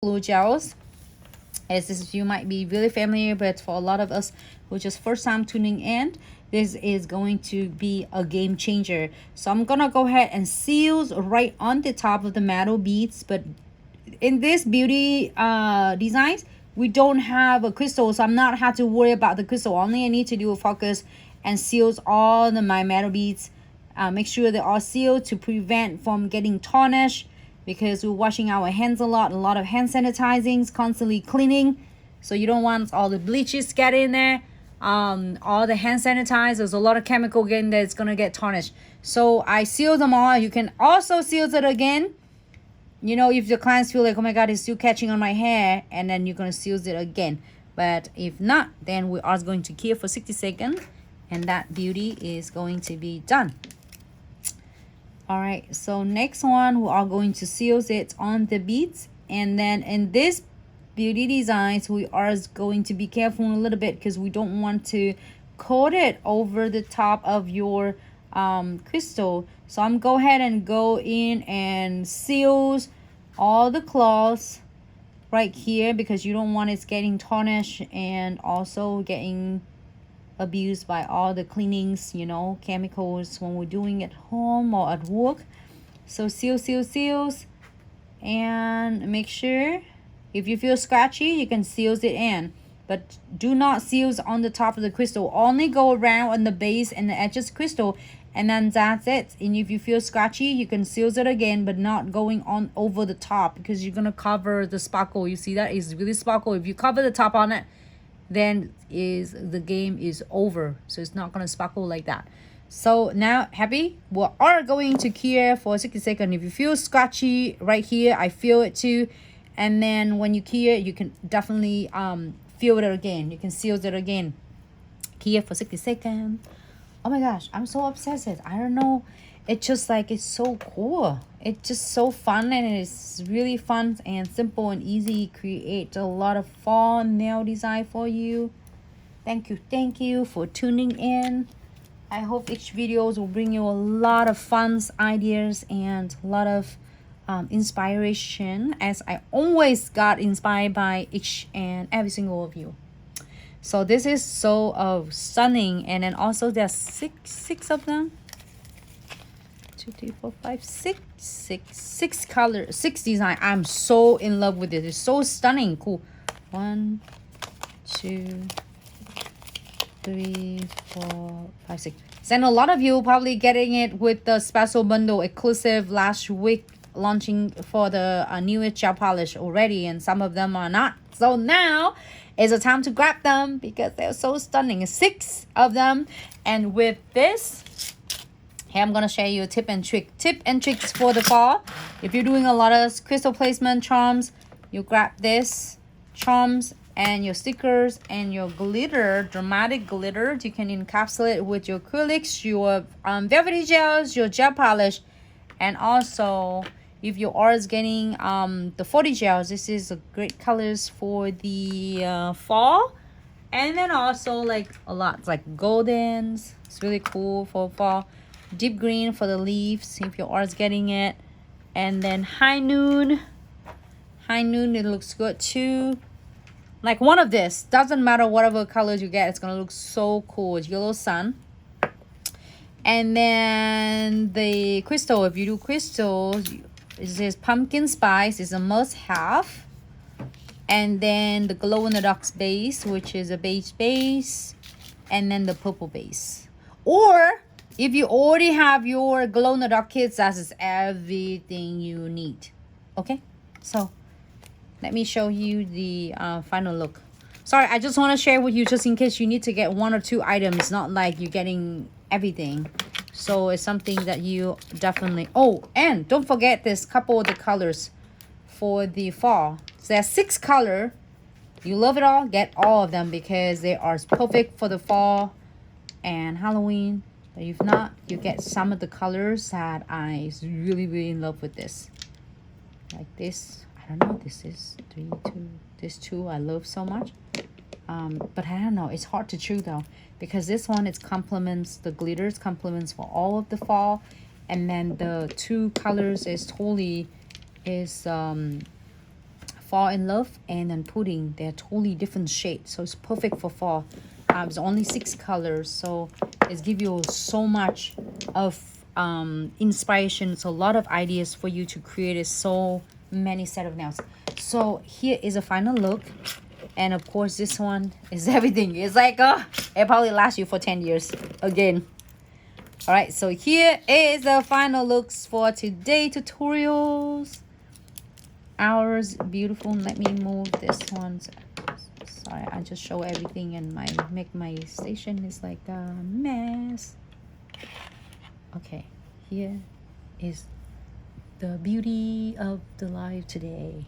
glue gels. As this you might be really familiar, but for a lot of us who just first time tuning in, this is going to be a game changer. So I'm gonna go ahead and seal right on the top of the metal beads, but in this beauty designs we don't have a crystal, so I'm not have to worry about the crystal. Only I need to do a focus and seals all my metal beads. Make sure they are sealed to prevent from getting tarnished, because we're washing our hands a lot of hand sanitizing, constantly cleaning, so you don't want all the bleaches get in there. All the hand sanitizer, there's a lot of chemical getting there, it's gonna get tarnished. So I seal them all. You can also seal it again, you know, if the clients feel like, oh my god, it's still catching on my hair, and then you're gonna seal it again. But if not, then we are going to cure for 60 seconds, and that beauty is going to be done. All right, so next one, we are going to seal it on the beads. And then in this beauty designs, we are going to be careful a little bit, because we don't want to coat it over the top of your crystal. So I'm go ahead and go in and seals all the cloths right here, because you don't want it getting tarnished and also getting abused by all the cleanings, you know, chemicals when we're doing at home or at work. So seals, and make sure if you feel scratchy, you can seal it in, but do not seal on the top of the crystal. Only go around on the base and the edges crystal, and then that's it. And if you feel scratchy, you can seal it again, but not going on over the top, because you're gonna cover the sparkle. You see that is really sparkle. If you cover the top on it, then the game is over, so it's not gonna sparkle like that. So now, happy, we are going to cure for 60 seconds. If you feel scratchy right here, I feel it too, and then when you cure, you can definitely feel it again. You can seal it again. Cure for 60 seconds. Oh my gosh, I'm so obsessed. I don't know, it's just like, it's so cool. It's just so fun, and it's really fun and simple and easy. Create a lot of fun nail design for you. Thank you for tuning in. I hope each videos will bring you a lot of fun ideas and a lot of inspiration, as I always got inspired by each and every single of you. So this is so stunning. And then also there's six of them. 2, 3, 4, 5, 6 colors, 6 design. I'm so in love with it. It's so stunning. Cool. 1, 2, 3, 4, 5, 6. And a lot of you probably getting it with the special bundle exclusive last week launching for the newest gel polish already, and some of them are not. So now is the time to grab them, because they're so stunning. 6 of them. And with this, here I'm gonna share you a tip and tricks for the fall. If you're doing a lot of crystal placement charms, you grab this charms and your stickers and your glitter, dramatic glitter. You can encapsulate with your acrylics, your velvety gels, your gel polish, and also if you are getting the 40 gels, this is a great colors for the fall. And then also like a lot like goldens, it's really cool for fall. Deep green for the leaves if you are getting it, and then high noon, it looks good too. Like one of this, doesn't matter whatever colors you get, it's gonna look so cool. It's yellow sun. And then the crystal, if you do crystals, it says pumpkin spice is a must have. And then the glow in the dark base, which is a beige base, and then the purple base. Or if you already have your glow in the dark kits, that is everything you need. Okay, so let me show you the final look. Sorry, I just want to share with you just in case you need to get 1 or 2 items, not like you're getting everything. So it's something that you definitely. Oh, and don't forget this couple of the colors for the fall. So there's 6 color. You love it all, get all of them, because they are perfect for the fall and Halloween. But if not, you get some of the colors that I really in love with this. Like this, I don't know, this is 3, 2, this 2 I love so much. But I don't know, it's hard to chew though, because this one, it complements the glitters, complements for all of the fall. And then the 2 colors is totally Fall in Love and then Pudding. They're totally different shades, so it's perfect for fall. It's only 6 colors, so it's give you so much of inspiration. It's a lot of ideas for you to create so many set of nails. So here is a final look, and of course this one is everything. It's like it probably lasts you for 10 years again. All right, so here is the final looks for today tutorials. Ours beautiful. Let me move this one. Sorry, I just show everything and make my station is like a mess. Okay, here is the beauty of the live today.